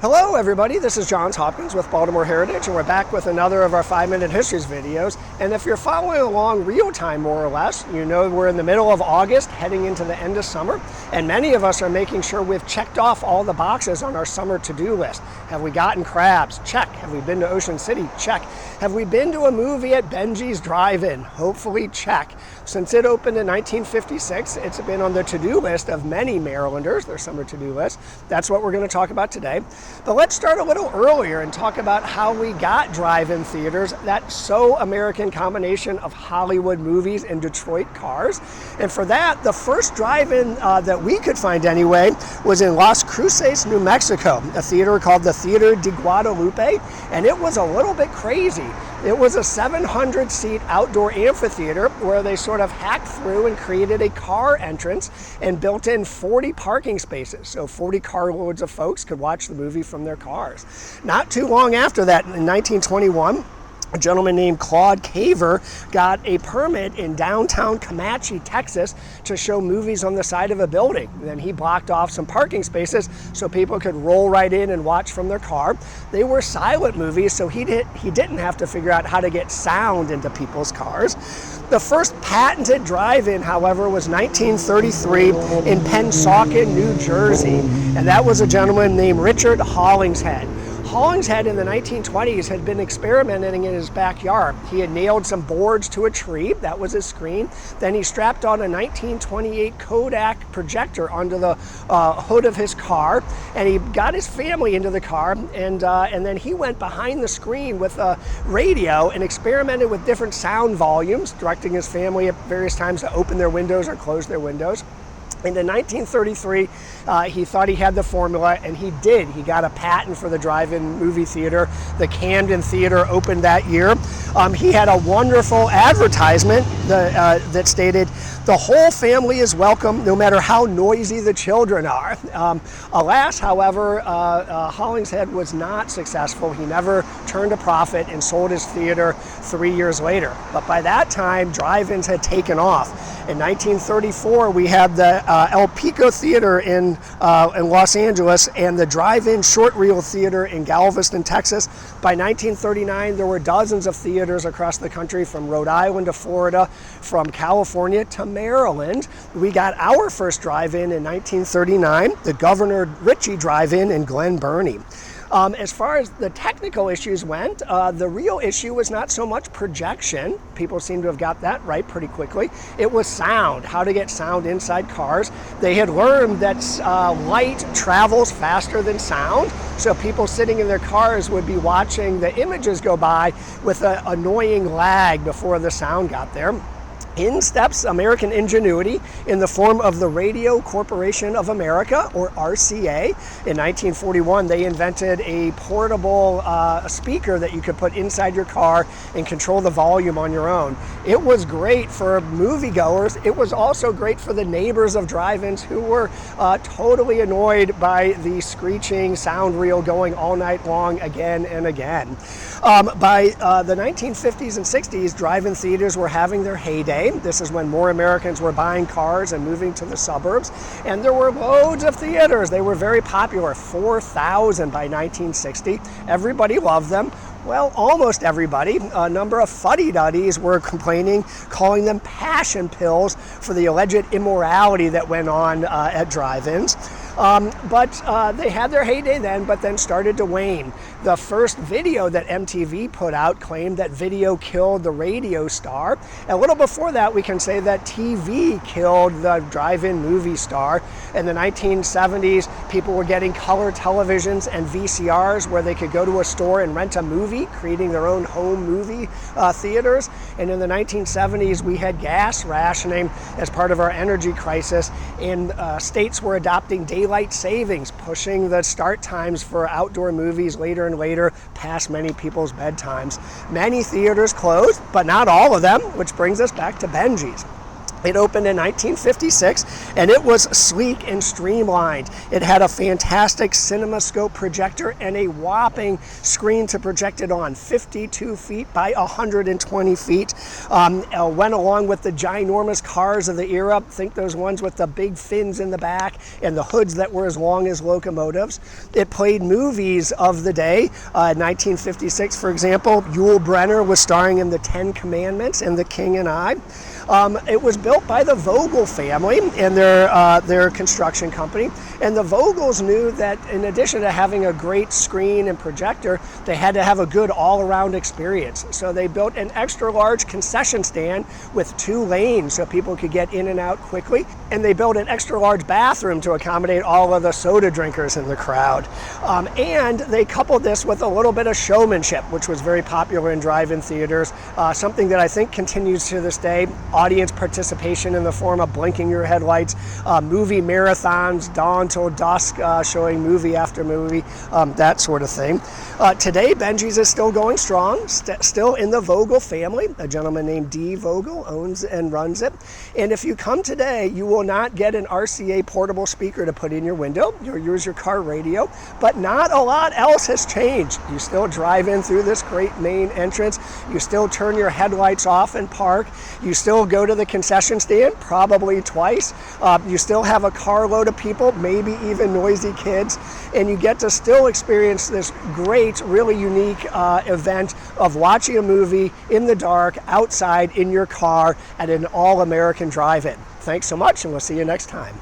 Hello everybody, this is Johns Hopkins with Baltimore Heritage, and we're back with another of our 5-Minute Histories videos. And if you're following along real time more or less, you know we're in the middle of August, heading into the end of summer, and many of us are making sure we've checked off all the boxes on our summer to-do list. Have we gotten crabs? Check. Have we been to Ocean City? Check. Have we been to a movie at Bengies Drive-In? Hopefully check. Since it opened in 1956, it's been on the to-do list of many Marylanders, their summer to-do list. That's what we're going to talk about today. But let's start a little earlier and talk about how we got drive-in theaters, that so American combination of Hollywood movies and Detroit cars. And for that, the first drive-in that we could find anyway was in Las Cruces, New Mexico, a theater called the Theater de Guadalupe, and it was a little bit crazy. It was a 700-seat outdoor amphitheater where they sort of hacked through and created a car entrance and built in 40 parking spaces. So 40 carloads of folks could watch the movie from their cars. Not too long after that, in 1921, a gentleman named Claude Caver got a permit in downtown Comanche, Texas, to show movies on the side of a building. Then he blocked off some parking spaces so people could roll right in and watch from their car. They were silent movies, so he didn't have to figure out how to get sound into people's cars. The first patented drive-in, however, was 1933 in Pennsauken, New Jersey, and that was a gentleman named Richard Hollingshead. Hollingshead in the 1920s had been experimenting in his backyard. He had nailed some boards to a tree, that was his screen. Then he strapped on a 1928 Kodak projector onto the hood of his car, and he got his family into the car, and then he went behind the screen with a radio and experimented with different sound volumes, directing his family at various times to open their windows or close their windows. And in 1933, he thought he had the formula, and he did. He got a patent for the drive-in movie theater. The Camden Theater opened that year. He had a wonderful advertisement that stated, "The whole family is welcome, no matter how noisy the children are." Alas, however, Hollingshead was not successful. He never turned a profit and sold his theater 3 years later. But by that time, drive-ins had taken off. In 1934, we had the El Pico Theater in Los Angeles and the Drive-In Short Reel Theater in Galveston, Texas. By 1939, there were dozens of theaters across the country, from Rhode Island to Florida, from California to Maryland. We got our first drive-in in 1939, the Governor Ritchie Drive-In in Glen Burnie. As far as the technical issues went, the real issue was not so much projection. People seem to have got that right pretty quickly. It was sound, how to get sound inside cars. They had learned that light travels faster than sound, so people sitting in their cars would be watching the images go by with an annoying lag before the sound got there. In steps American ingenuity in the form of the Radio Corporation of America, or RCA. In 1941, they invented a portable speaker that you could put inside your car and control the volume on your own. It was great for moviegoers. It was also great for the neighbors of drive-ins who were totally annoyed by the screeching sound reel going all night long again and again. By the 1950s and 60s, drive-in theaters were having their heyday. This is when more Americans were buying cars and moving to the suburbs, and there were loads of theaters. They were very popular, 4,000 by 1960. Everybody loved them. Well, almost everybody. A number of fuddy-duddies were complaining, calling them passion pills for the alleged immorality that went on at drive-ins. But they had their heyday then, but then started to wane. The first video that MTV put out claimed that video killed the radio star. A little before that, we can say that TV killed the drive-in movie star. In the 1970s, people were getting color televisions and VCRs where they could go to a store and rent a movie, creating their own home movie theaters. And in the 1970s, we had gas rationing as part of our energy crisis, and states were adopting daylight savings, pushing the start times for outdoor movies later and later past many people's bedtimes. Many theaters closed, but not all of them, which brings us back to Bengies. It opened in 1956, and it was sleek and streamlined. It had a fantastic CinemaScope projector and a whopping screen to project it on, 52 feet by 120 feet. Went along with the ginormous cars of the era. Think those ones with the big fins in the back and the hoods that were as long as locomotives. It played movies of the day. 1956, for example, Yul Brynner was starring in The Ten Commandments and The King and I. It was built by the Vogel family and their construction company. And the Vogels knew that in addition to having a great screen and projector, they had to have a good all-around experience. So they built an extra large concession stand with 2 lanes so people could get in and out quickly. And they built an extra large bathroom to accommodate all of the soda drinkers in the crowd. And they coupled this with a little bit of showmanship, which was very popular in drive-in theaters, something that I think continues to this day. Audience participation in the form of blinking your headlights, movie marathons, dawn till dusk, showing movie after movie, that sort of thing. Today, Bengies is still going strong, still in the Vogel family. A gentleman named D. Vogel owns and runs it. And if you come today, you will not get an RCA portable speaker to put in your window. You'll use your car radio, but not a lot else has changed. You still drive in through this great main entrance. You still turn your headlights off and park. You still go to the concession stand, probably twice. You still have a carload of people, maybe even noisy kids, and you get to still experience this great, really unique event of watching a movie in the dark, outside, in your car, at an all-American drive-in. Thanks so much, and we'll see you next time.